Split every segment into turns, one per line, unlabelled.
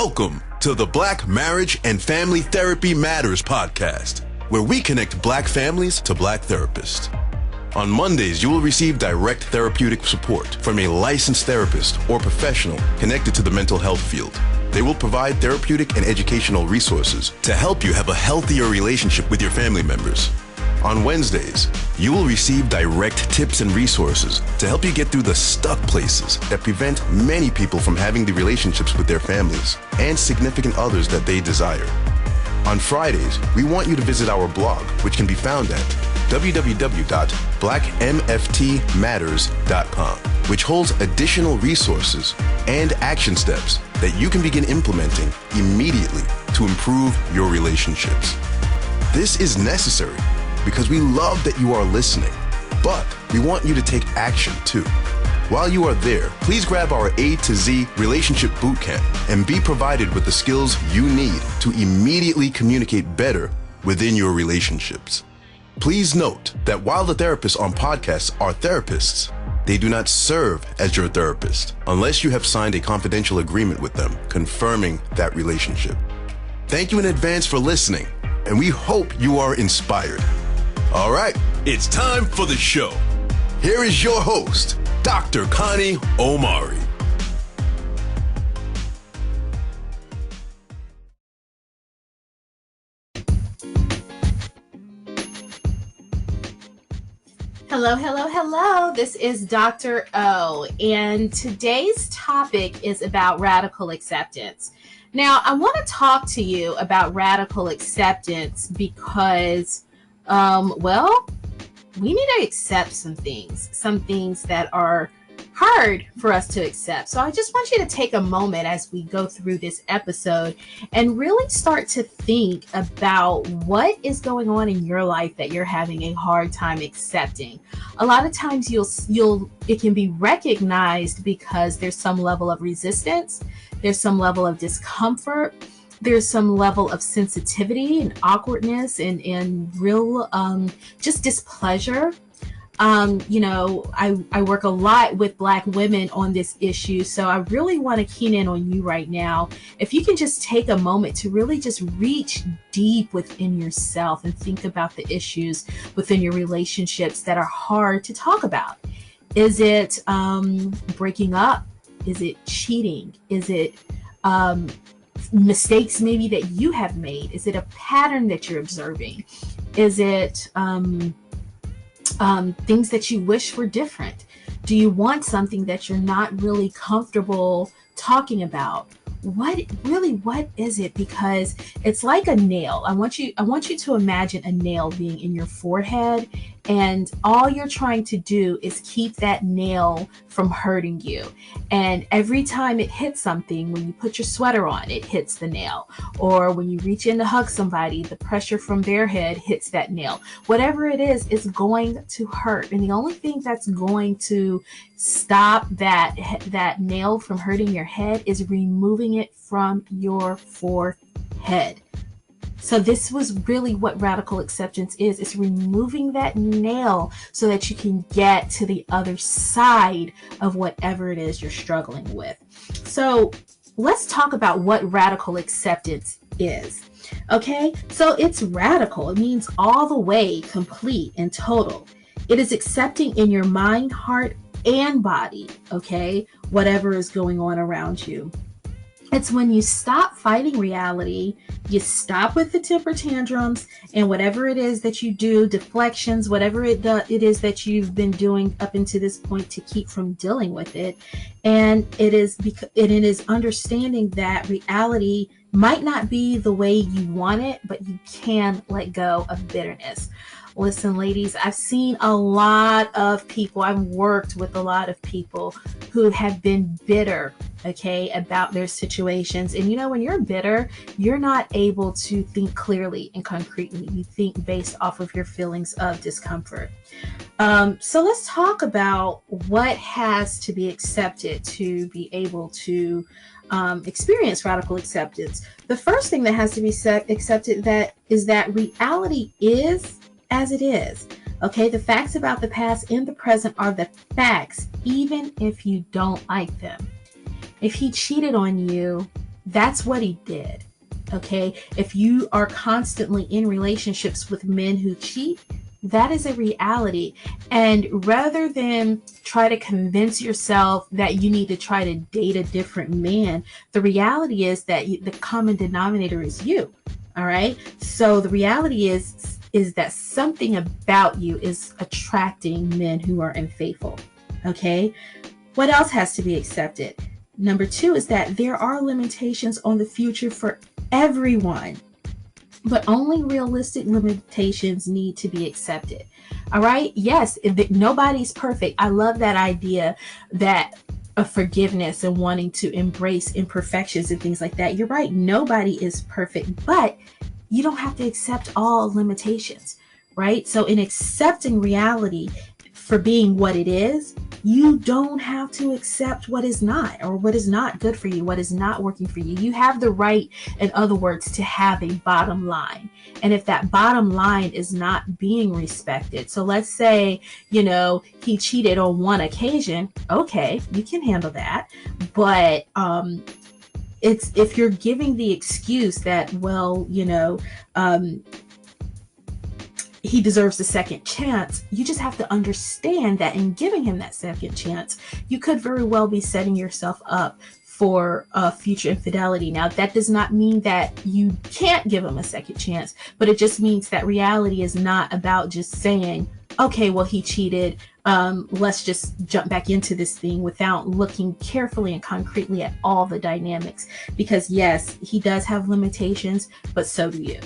Welcome to the Black Marriage and Family Therapy Matters podcast, where we connect Black families to Black therapists. On Mondays, you will receive direct therapeutic support from a licensed therapist or professional connected to the mental health field. They will provide therapeutic and educational resources to help you have a healthier relationship with your family members. On Wednesdays, you will receive direct tips and resources to help you get through the stuck places that prevent many people from having the relationships with their families and significant others that they desire. On Fridays, we want you to visit our blog, which can be found at www.blackmftmatters.com, which holds additional resources and action steps that you can begin implementing immediately to improve your relationships. This is necessary because we love that you are listening, but we want you to take action too. While you are there, please grab our A to Z Relationship Bootcamp and be provided with the skills you need to immediately communicate better within your relationships. Please note that while the therapists on podcasts are therapists, they do not serve as your therapist unless you have signed a confidential agreement with them confirming that relationship. Thank you in advance for listening, and we hope you are inspired. All right, it's time for the show. Here is your host, Dr. Connie Omari.
Hello, hello, hello. This is Dr. O, and today's topic is about radical acceptance. Now, I want to talk to you about radical acceptance because we need to accept some things that are hard for us to accept. So I just want you to take a moment as we go through this episode and really start to think about what is going on in your life that you're having a hard time accepting. A lot of times it can be recognized because there's some level of resistance, there's some level of discomfort, there's some level of sensitivity and awkwardness and real just displeasure. I work a lot with Black women on this issue, so I really want to keen in on you right now. If you can just take a moment to really just reach deep within yourself and think about the issues within your relationships that are hard to talk about. Is it breaking up? Is it cheating? Is it mistakes maybe that you have made? Is it a pattern that you're observing? Is it things that you wish were different? Do you want something that you're not really comfortable talking about? What is it? Because it's like a nail. I want you to imagine a nail being in your forehead, and all you're trying to do is keep that nail from hurting you. And every time it hits something, when you put your sweater on, it hits the nail. Or when you reach in to hug somebody, the pressure from their head hits that nail. Whatever it is, it's going to hurt. And the only thing that's going to stop that nail from hurting your head is removing it from your forehead. So this was really what radical acceptance is. It's removing that nail so that you can get to the other side of whatever it is you're struggling with. So let's talk about what radical acceptance is. Okay, so it's radical. It means all the way, complete and total. It is accepting in your mind, heart, and body, okay, whatever is going on around you. It's when you stop fighting reality, you stop with the temper tantrums and whatever it is that you do, deflections, whatever it is that you've been doing up until this point to keep from dealing with it. And it is understanding that reality might not be the way you want it, but you can let go of bitterness. Listen, ladies, I've seen a lot of people, I've worked with a lot of people who have been bitter, okay, about their situations. And when you're bitter, you're not able to think clearly and concretely. You think based off of your feelings of discomfort. So let's talk about what has to be accepted to be able to experience radical acceptance. The first thing that has to be accepted is that reality is as it is. Okay, the facts about the past and the present are the facts, even if you don't like them. If he cheated on you, That's what he did. Okay. If you are constantly in relationships with men who cheat, that is a reality. And rather than try to convince yourself that you need to try to date a different man, the reality is that the common denominator is you. All right. So the reality is that something about you is attracting men who are unfaithful. Okay. What else has to be accepted? Number two is that there are limitations on the future for everyone, but only realistic limitations need to be accepted. All right. Yes, nobody's perfect. I love that idea that of forgiveness and wanting to embrace imperfections and things like that. You're right. Nobody is perfect, but you don't have to accept all limitations, right? So in accepting reality for being what it is, you don't have to accept what is not, or what is not good for you, what is not working for you. You have the right, in other words, to have a bottom line. And if that bottom line is not being respected, so let's say, he cheated on one occasion, okay, you can handle that. But it's if you're giving the excuse that, he deserves a second chance, you just have to understand that in giving him that second chance, you could very well be setting yourself up for future infidelity. Now, that does not mean that you can't give him a second chance, but it just means that reality is not about just saying, okay, well, he cheated, let's just jump back into this thing, without looking carefully and concretely at all the dynamics. Because yes, he does have limitations, but so do you.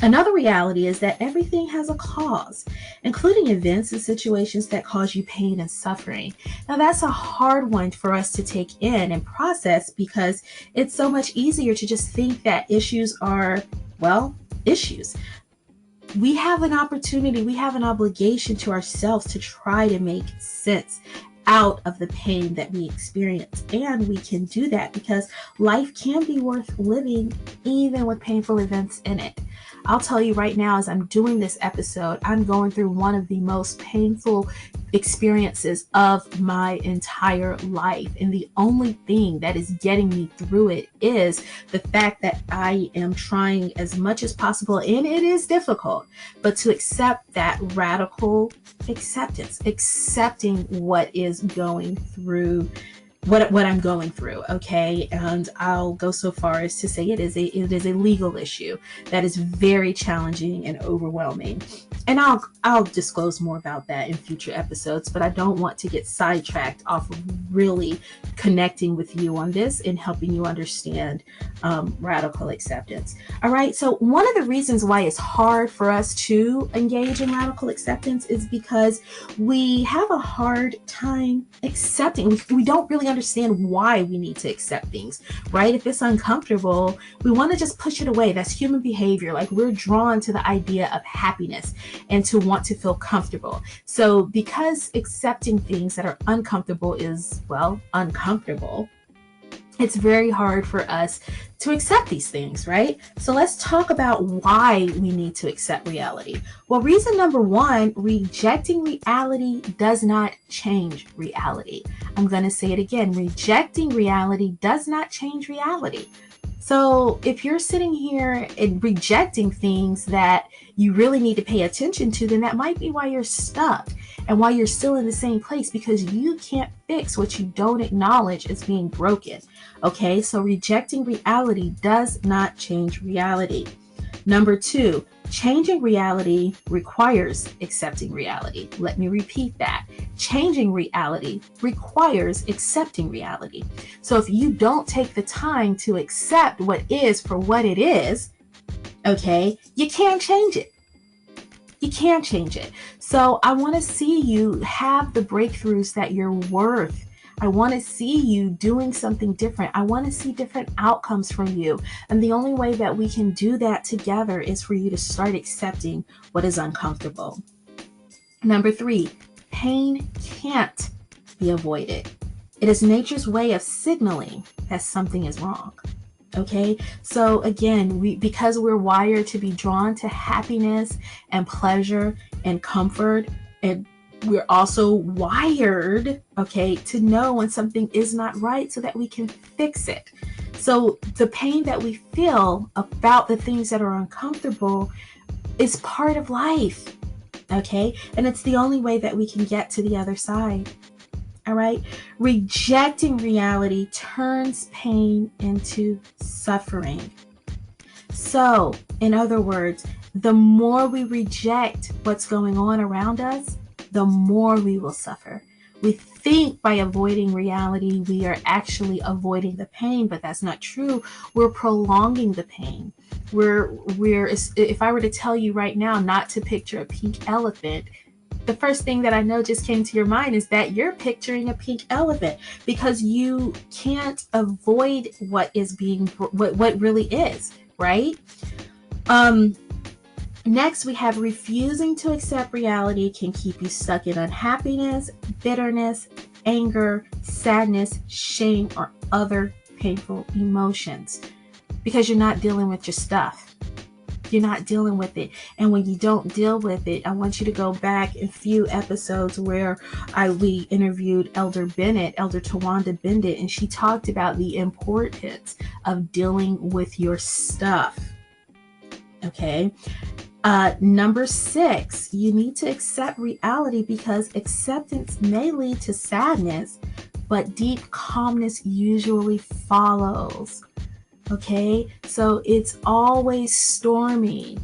Another reality is that everything has a cause, including events and situations that cause you pain and suffering. Now, that's a hard one for us to take in and process, because it's so much easier to just think that issues are, issues. We have an opportunity, we have an obligation to ourselves to try to make sense out of the pain that we experience. And we can do that because life can be worth living even with painful events in it. I'll tell you right now, as I'm doing this episode, I'm going through one of the most painful experiences of my entire life. And the only thing that is getting me through it is the fact that I am trying as much as possible, and it is difficult, but to accept that radical acceptance, accepting what is going through, what I'm going through, okay? And I'll go so far as to say it is a legal issue that is very challenging and overwhelming. And I'll disclose more about that in future episodes, but I don't want to get sidetracked off of really connecting with you on this and helping you understand radical acceptance. All right, so one of the reasons why it's hard for us to engage in radical acceptance is because we have a hard time accepting. We don't really understand why we need to accept things, right? If it's uncomfortable, we want to just push it away. That's human behavior. Like, we're drawn to the idea of happiness and to want to feel comfortable. So because accepting things that are uncomfortable is, uncomfortable, it's very hard for us to accept these things, right? So let's talk about why we need to accept reality. Well, reason number one, rejecting reality does not change reality. I'm going to say it again. Rejecting reality does not change reality. So if you're sitting here and rejecting things that you really need to pay attention to, then that might be why you're stuck and why you're still in the same place, because you can't fix what you don't acknowledge as being broken. Okay, so rejecting reality does not change reality. Number two, changing reality requires accepting reality. Let me repeat that. Changing reality requires accepting reality. So if you don't take the time to accept what is for what it is, okay, you can't change it. You can't change it. So I want to see you have the breakthroughs that you're worth. I want to see you doing something different. I want to see different outcomes from you. And the only way that we can do that together is for you to start accepting what is uncomfortable. Number three, pain can't be avoided. It is nature's way of signaling that something is wrong. Okay, so again, because we're wired to be drawn to happiness and pleasure and comfort, and we're also wired, okay, to know when something is not right so that we can fix it. So the pain that we feel about the things that are uncomfortable is part of life. Okay. And it's the only way that we can get to the other side. All right. Rejecting reality turns pain into suffering. So, in other words, the more we reject what's going on around us, the more we will suffer. We think by avoiding reality, we are actually avoiding the pain, but that's not true. We're prolonging the pain. If I were to tell you right now not to picture a pink elephant, the first thing that I know just came to your mind is that you're picturing a pink elephant because you can't avoid what really is, right? Next, we have refusing to accept reality can keep you stuck in unhappiness, bitterness, anger, sadness, shame, or other painful emotions because you're not dealing with your stuff. You're not dealing with it. And when you don't deal with it, I want you to go back a few episodes where we interviewed Elder Tawanda Bennett, and she talked about the importance of dealing with your stuff. Okay. Number 6, you need to accept reality because acceptance may lead to sadness, but deep calmness usually follows. Okay, so it's always stormy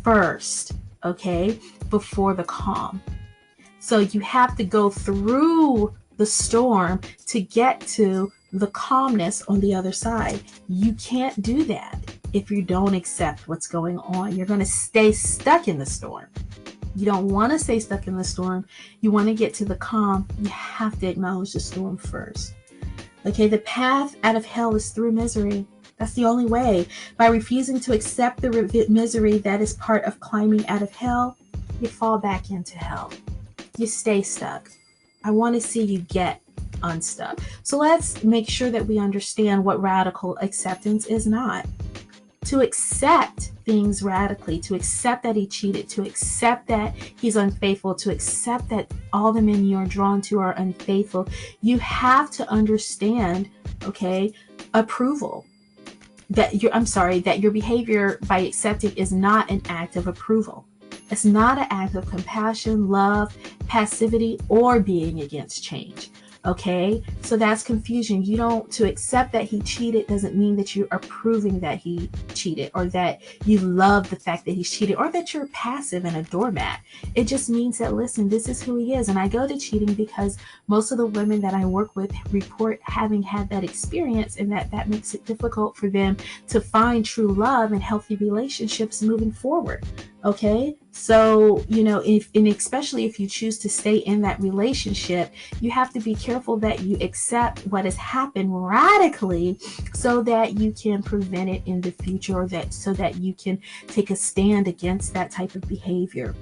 first, okay, before the calm. So you have to go through the storm to get to the calmness on the other side. You can't do that if you don't accept what's going on. You're going to stay stuck in the storm. You don't want to stay stuck in the storm. You want to get to the calm. You have to acknowledge the storm first. Okay, the path out of hell is through misery. That's the only way. By refusing to accept the misery that is part of climbing out of hell, you fall back into hell. You stay stuck. I want to see you get unstuck. So let's make sure that we understand what radical acceptance is not. To accept things radically, to accept that he cheated, to accept that he's unfaithful, to accept that all the men you are drawn to are unfaithful, you have to understand, okay, approval. That your behavior by accepting is not an act of approval. It's not an act of compassion, love, passivity, or being against change. Okay, so that's confusion. To accept that he cheated doesn't mean that you're approving that he cheated, or that you love the fact that he's cheated, or that you're passive and a doormat. It just means that, listen, this is who he is. And I go to cheating because most of the women that I work with report having had that experience, and that makes it difficult for them to find true love and healthy relationships moving forward. Okay, so especially if you choose to stay in that relationship, you have to be careful that you accept what has happened radically so that you can prevent it in the future, or so that you can take a stand against that type of behavior.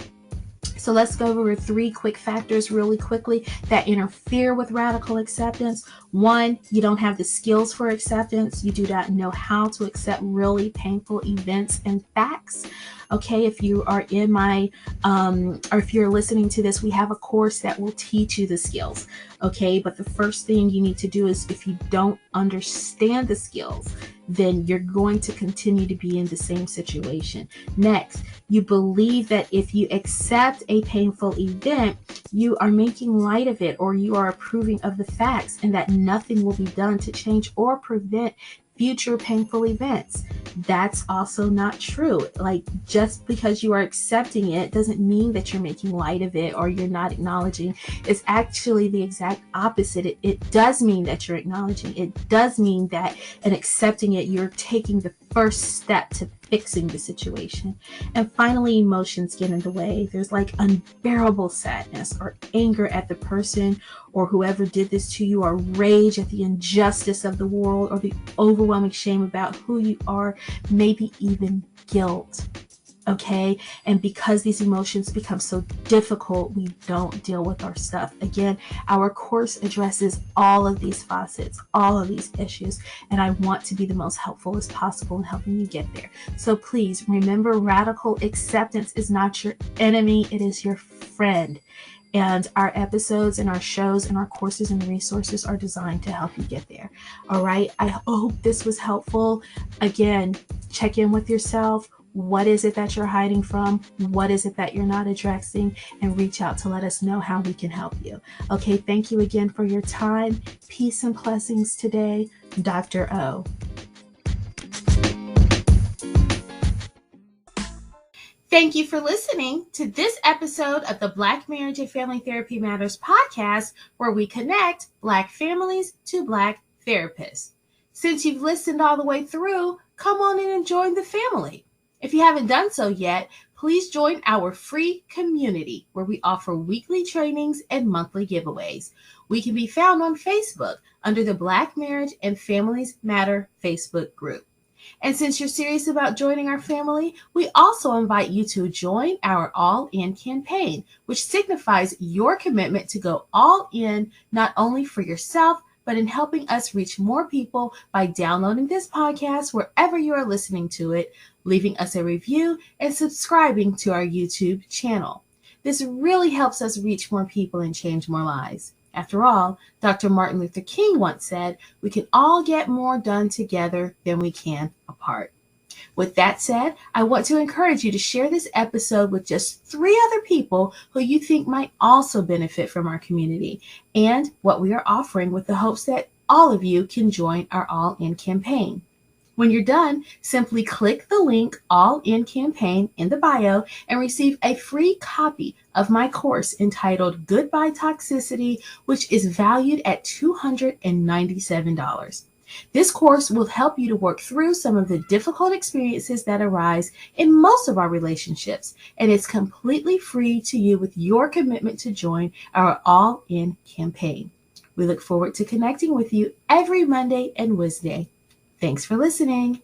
So let's go over 3 quick factors really quickly that interfere with radical acceptance. 1, you don't have the skills for acceptance. You do not know how to accept really painful events and facts. Okay, if you are in or if you're listening to this, we have a course that will teach you the skills. Okay, but the first thing you need to do is, if you don't understand the skills, then you're going to continue to be in the same situation. Next, you believe that if you accept a painful event, you are making light of it, or you are approving of the facts, and that nothing will be done to change or prevent future painful events. That's also not true. Like, just because you are accepting it doesn't mean that you're making light of it or you're not acknowledging. It's actually the exact opposite. It does mean that you're acknowledging. It does mean that in accepting it, you're taking the first step to fixing the situation. And finally, emotions get in the way. There's like unbearable sadness or anger at the person or whoever did this to you, or rage at the injustice of the world, or the overwhelming shame about who you are, maybe even guilt. Okay, and because these emotions become so difficult, we don't deal with our stuff. Again, our course addresses all of these facets, all of these issues, and I want to be the most helpful as possible in helping you get there. So please remember, radical acceptance is not your enemy, it is your friend. And our episodes and our shows and our courses and resources are designed to help you get there. All right. I hope this was helpful. Again, check in with yourself. What is it that you're hiding from? What is it that you're not addressing? And reach out to let us know how we can help you. Okay. Thank you again for your time. Peace and blessings today. Dr. O. Thank you for listening to this episode of the Black Marriage and Family Therapy Matters podcast, where we connect Black families to Black therapists. Since you've listened all the way through, come on in and join the family. If you haven't done so yet, please join our free community where we offer weekly trainings and monthly giveaways. We can be found on Facebook under the Black Marriage and Families Matter Facebook group. And since you're serious about joining our family, we also invite you to join our All In campaign, which signifies your commitment to go all in, not only for yourself, but in helping us reach more people by downloading this podcast wherever you are listening to it, leaving us a review, and subscribing to our YouTube channel. This really helps us reach more people and change more lives. After all, Dr. Martin Luther King once said, we can all get more done together than we can apart. With that said, I want to encourage you to share this episode with just 3 other people who you think might also benefit from our community and what we are offering, with the hopes that all of you can join our All In campaign. When you're done, simply click the link All In campaign in the bio and receive a free copy of my course entitled Goodbye Toxicity, which is valued at $297. This course will help you to work through some of the difficult experiences that arise in most of our relationships, and it's completely free to you with your commitment to join our All In campaign. We look forward to connecting with you every Monday and Wednesday. Thanks for listening.